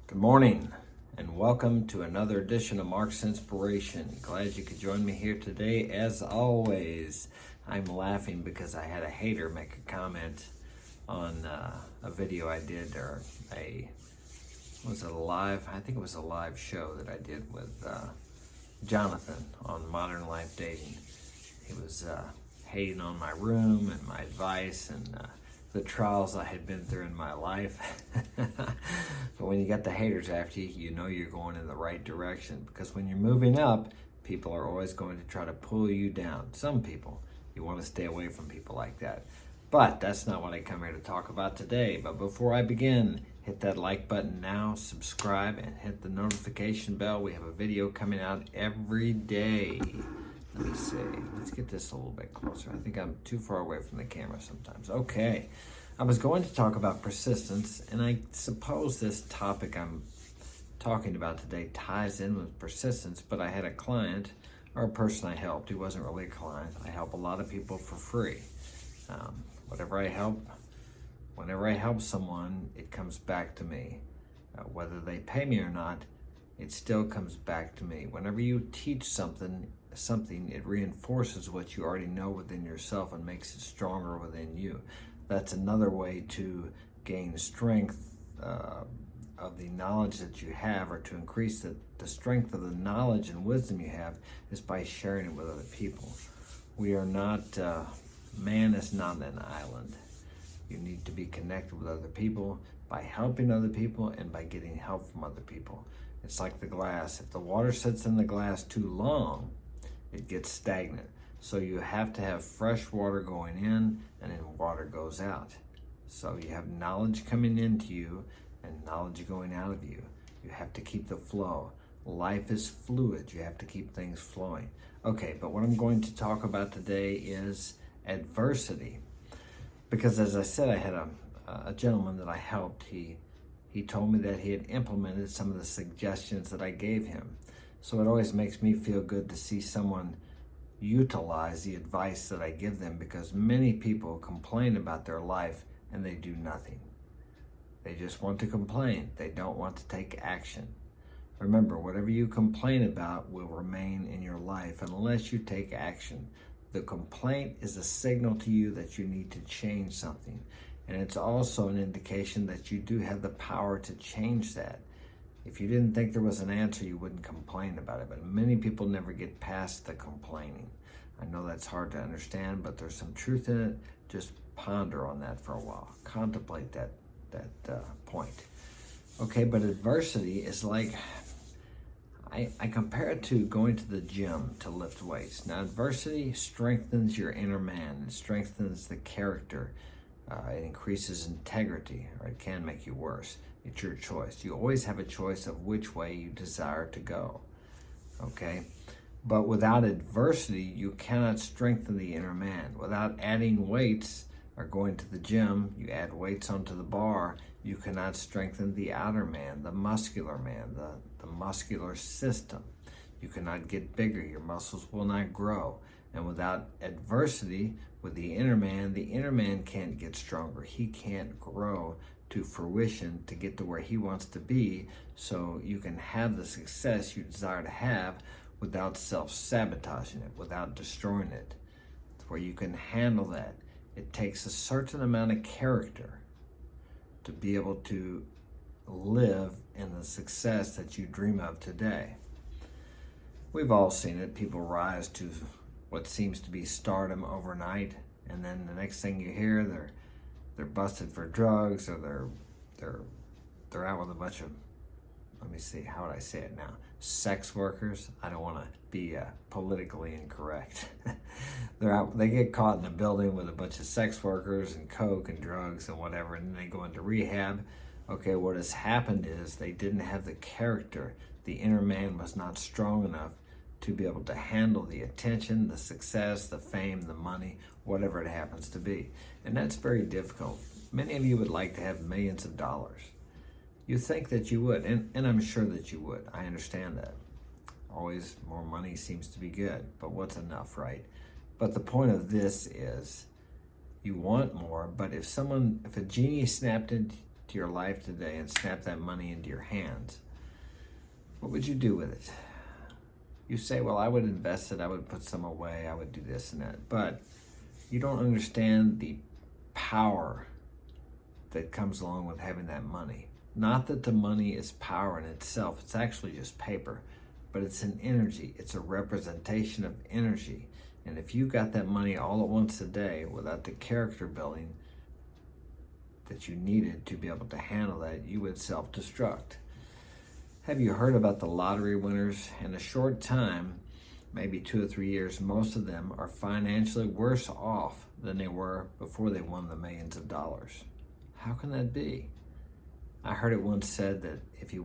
Good morning and welcome to another edition of Mark's Inspiration. Glad you could join me here today. As always, I'm laughing because I had a hater make a comment on a video I did, or I think it was a live show that I did with Jonathan on Modern Life Dating. He was hating on my room and my advice and the trials I had been through in my life. But when you got the haters after you, you know you're going in the right direction, because when you're moving up, people are always going to try to pull you down. Some people, you want to stay away from people like that. But that's not what I come here to talk about today. But before I begin, hit that like button now, subscribe, and hit the notification bell. We have a video coming out every day. Let me see. Let's get this a little bit closer. I think I'm too far away from the camera sometimes. Okay. I was going to talk about persistence, and I suppose this topic I'm talking about today ties in with persistence, but I had a client, or a person I helped. He wasn't really a client. I help a lot of people for free. Whenever I help someone, it comes back to me. Whether they pay me or not, it still comes back to me. Whenever you teach something, it reinforces what you already know within yourself and makes it stronger within you. That's another way to gain strength of the knowledge that you have, or to increase the strength of the knowledge and wisdom you have, is by sharing it with other people. We are not, man is not an island. You need to be connected with other people by helping other people and by getting help from other people. It's like the glass. If the water sits in the glass too long, it gets stagnant. So you have to have fresh water going in, and then water goes out. So you have knowledge coming into you and knowledge going out of you. You have to keep the flow. Life is fluid. You have to keep things flowing. Okay, but what I'm going to talk about today is adversity. Because as I said, I had a gentleman that I helped. He told me that he had implemented some of the suggestions that I gave him. So it always makes me feel good to see someone utilize the advice that I give them, because many people complain about their life and they do nothing. They just want to complain. They don't want to take action. Remember, whatever you complain about will remain in your life unless you take action. The complaint is a signal to you that you need to change something. And it's also an indication that you do have the power to change that. If you didn't think there was an answer, you wouldn't complain about it. But many people never get past the complaining. I know that's hard to understand, but there's some truth in it. Just ponder on that for a while. Contemplate that point. Okay, but adversity is like, I compare it to going to the gym to lift weights. Now, adversity strengthens your inner man. It strengthens the character. It increases integrity, or it can make you worse. It's your choice. You always have a choice of which way you desire to go, okay? But without adversity, you cannot strengthen the inner man. Without adding weights or going to the gym, you add weights onto the bar, you cannot strengthen the outer man, the muscular man, the muscular system. You cannot get bigger. Your muscles will not grow. And without adversity with the inner man can't get stronger. He can't grow to fruition to get to where he wants to be, so you can have the success you desire to have without self-sabotaging it, without destroying it, where you can handle that. It takes a certain amount of character to be able to live in the success that you dream of today. We've all seen it. People rise to what seems to be stardom overnight, and then the next thing you hear, they're busted for drugs, or they're out with a bunch of, let me see, how would I say it now? Sex workers. I don't want to be politically incorrect. They get caught in a building with a bunch of sex workers and coke and drugs and whatever, and then they go into rehab. Okay, what has happened is they didn't have the character. The inner man was not strong enough to be able to handle the attention, the success, the fame, the money, whatever it happens to be. And that's very difficult. Many of you would like to have millions of dollars. You think that you would, and I'm sure that you would. I understand that. Always more money seems to be good, but what's enough, right? But the point of this is, you want more, but if a genie snapped to your life today and snap that money into your hands, what would you do with it? You say, well, I would invest it, I would put some away, I would do this and that. But you don't understand the power that comes along with having that money. Not that the money is power in itself, it's actually just paper, but it's an energy, it's a representation of energy. And if you got that money all at once a day without the character building that you needed to be able to handle that, you would self-destruct. Have you heard about the lottery winners? In a short time, maybe 2 or 3 years, most of them are financially worse off than they were before they won the millions of dollars. How can that be? I heard it once said that if you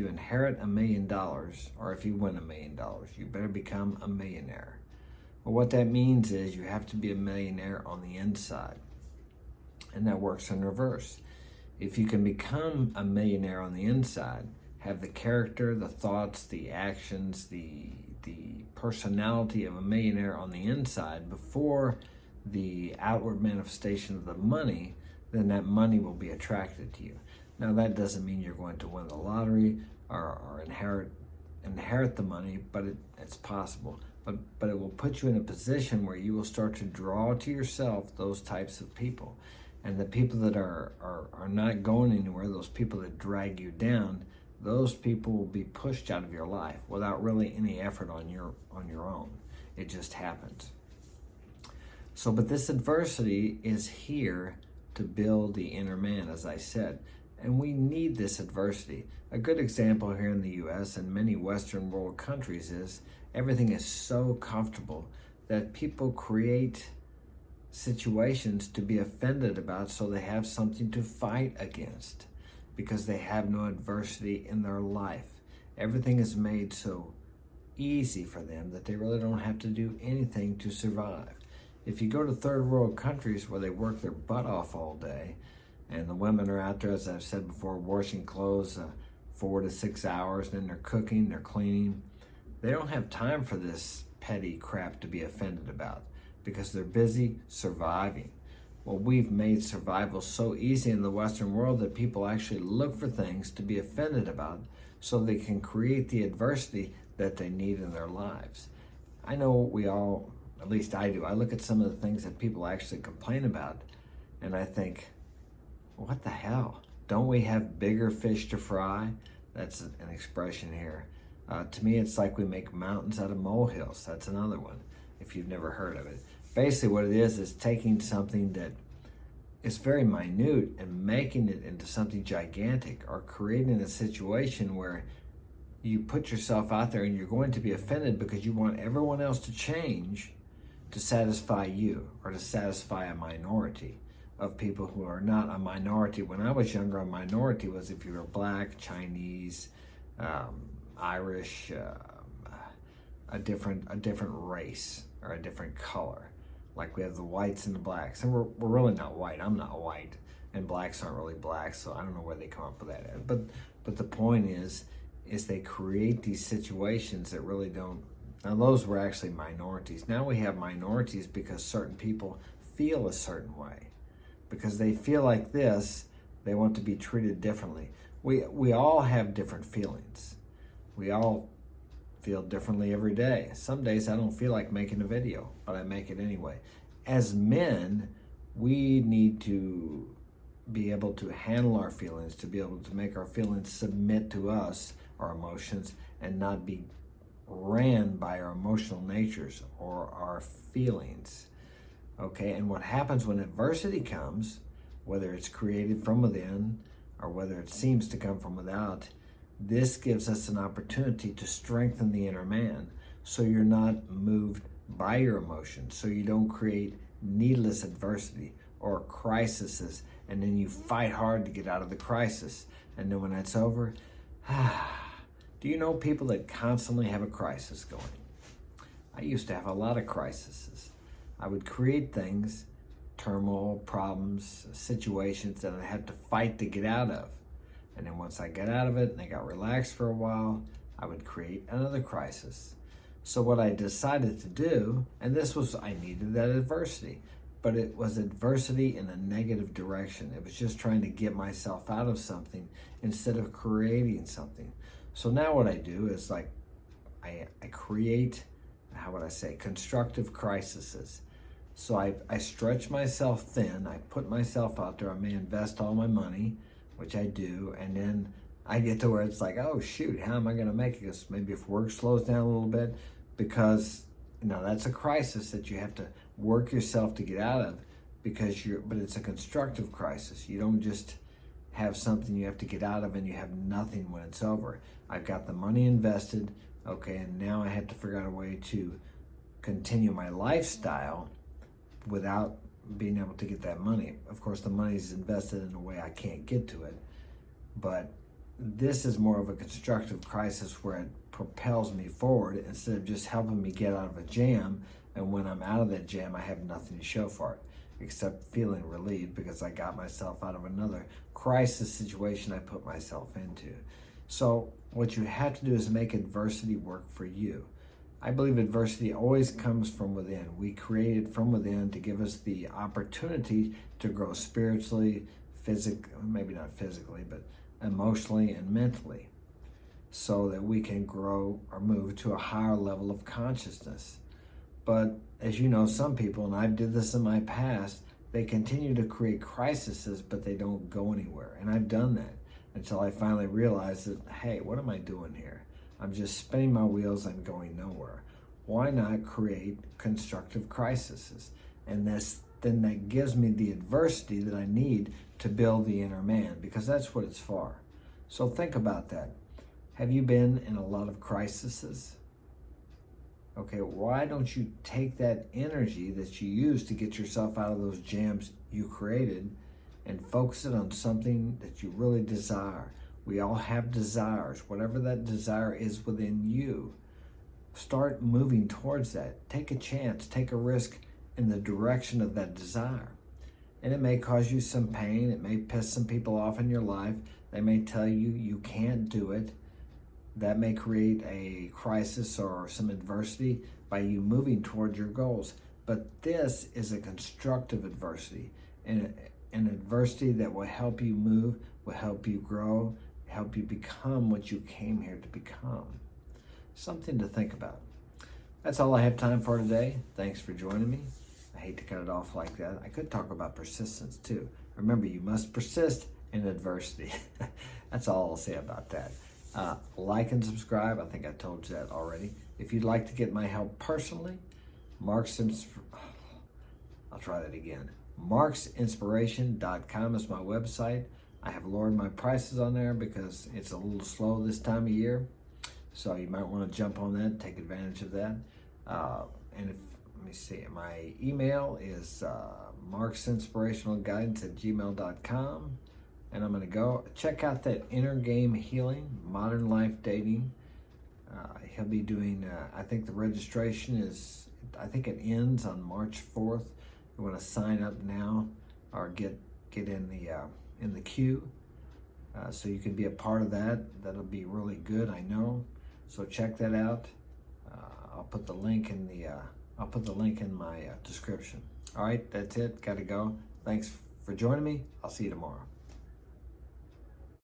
inherit $1 million or if you win $1 million, you better become a millionaire. Well, what that means is you have to be a millionaire on the inside. And that works in reverse. If you can become a millionaire on the inside, have the character, the thoughts, the actions, the personality of a millionaire on the inside before the outward manifestation of the money, then that money will be attracted to you. Now that doesn't mean you're going to win the lottery or inherit the money, but it's possible. But it will put you in a position where you will start to draw to yourself those types of people. And the people that are not going anywhere, those people that drag you down, those people will be pushed out of your life without really any effort on your own. It just happens. So, but this adversity is here to build the inner man, as I said. And we need this adversity. A good example here in the U.S. and many Western world countries is everything is so comfortable that people create situations to be offended about so they have something to fight against because they have no adversity in their life. Everything is made so easy for them that they really don't have to do anything to survive. If you go to third world countries where they work their butt off all day and the women are out there, as I've said before, washing clothes 4 to 6 hours, then they're cooking, they're cleaning, they don't have time for this petty crap to be offended about, because they're busy surviving. Well, we've made survival so easy in the Western world that people actually look for things to be offended about so they can create the adversity that they need in their lives. I know we all, at least I do, I look at some of the things that people actually complain about and I think, what the hell? Don't we have bigger fish to fry? That's an expression here. To me, it's like we make mountains out of molehills. That's another one, if you've never heard of it. Basically what it is taking something that is very minute and making it into something gigantic, or creating a situation where you put yourself out there and you're going to be offended because you want everyone else to change to satisfy you or to satisfy a minority of people who are not a minority. When I was younger, a minority was if you were black, Chinese, Irish, a different race or a different color. Like we have the whites and the blacks, and we're really not white. I'm not white, and blacks aren't really black, so I don't know where they come up with that. But the point is they create these situations that really don't. Now those were actually minorities. Now we have minorities because certain people feel a certain way, because they feel like this. They want to be treated differently. We all have different feelings. We all feel differently every day. Some days I don't feel like making a video, but I make it anyway. As men, we need to be able to handle our feelings, to be able to make our feelings submit to us, our emotions, and not be ran by our emotional natures or our feelings. Okay, and what happens when adversity comes, whether it's created from within or whether it seems to come from without, this gives us an opportunity to strengthen the inner man so you're not moved by your emotions, so you don't create needless adversity or crises, and then you fight hard to get out of the crisis. And then when that's over, do you know people that constantly have a crisis going? I used to have a lot of crises. I would create things, turmoil, problems, situations that I had to fight to get out of. And then once I got out of it and I got relaxed for a while, I would create another crisis. So what I decided to do, and this was, I needed that adversity. but it was adversity in a negative direction. It was just trying to get myself out of something instead of creating something. So now what I do is like, I create, how would I say, constructive crises. So I stretch myself thin, I put myself out there, I may invest all my money, which I do, and then I get to where it's like, oh shoot, how am I gonna make it? Because maybe if work slows down a little bit, because that's a crisis that you have to work yourself to get out of, but it's a constructive crisis. You don't just have something you have to get out of and you have nothing when it's over. I've got the money invested, okay, and now I have to figure out a way to continue my lifestyle without being able to get that money. Of course, the money is invested in a way I can't get to it, but this is more of a constructive crisis where it propels me forward instead of just helping me get out of a jam, and when I'm out of that jam, I have nothing to show for it except feeling relieved because I got myself out of another crisis situation I put myself into. So what you have to do is make adversity work for you. I believe adversity always comes from within. We create it from within to give us the opportunity to grow spiritually, maybe not physically, but emotionally and mentally, so that we can grow or move to a higher level of consciousness. But as you know, some people, and I did this in my past, they continue to create crises, but they don't go anywhere. And I've done that until I finally realized that, hey, what am I doing here? I'm just spinning my wheels and going nowhere. Why not create constructive crises? And then that gives me the adversity that I need to build the inner man, because that's what it's for. So think about that. Have you been in a lot of crises? Okay, why don't you take that energy that you use to get yourself out of those jams you created and focus it on something that you really desire? We all have desires. Whatever that desire is within you, start moving towards that. Take a chance, take a risk in the direction of that desire. And it may cause you some pain. It may piss some people off in your life. They may tell you you can't do it. That may create a crisis or some adversity by you moving towards your goals. But this is a constructive adversity, and an adversity that will help you move, will help you grow, help you become what you came here to become. Something to think about. That's all I have time for today. Thanks for joining me. I hate to cut it off like that. I could talk about persistence too. Remember, you must persist in adversity. That's all I'll say about that. Like and subscribe. I think I told you that already. If you'd like to get my help personally, I'll try that again. marksinspiration.com is my website. I have lowered my prices on there because it's a little slow this time of year. So you might want to jump on that, take advantage of that. Let me see, my email is marksinspirationalguidance@gmail.com. And I'm going to go check out that Inner Game Healing, Modern Life Dating. He'll be doing, I think the registration is, I think it ends on March 4th. You want to sign up now or get in the queue so you can be a part of that. That'll be really good, I know. So check that out. I'll put the link in my description. All right, that's it. Got to go. Thanks for joining me. I'll see you tomorrow.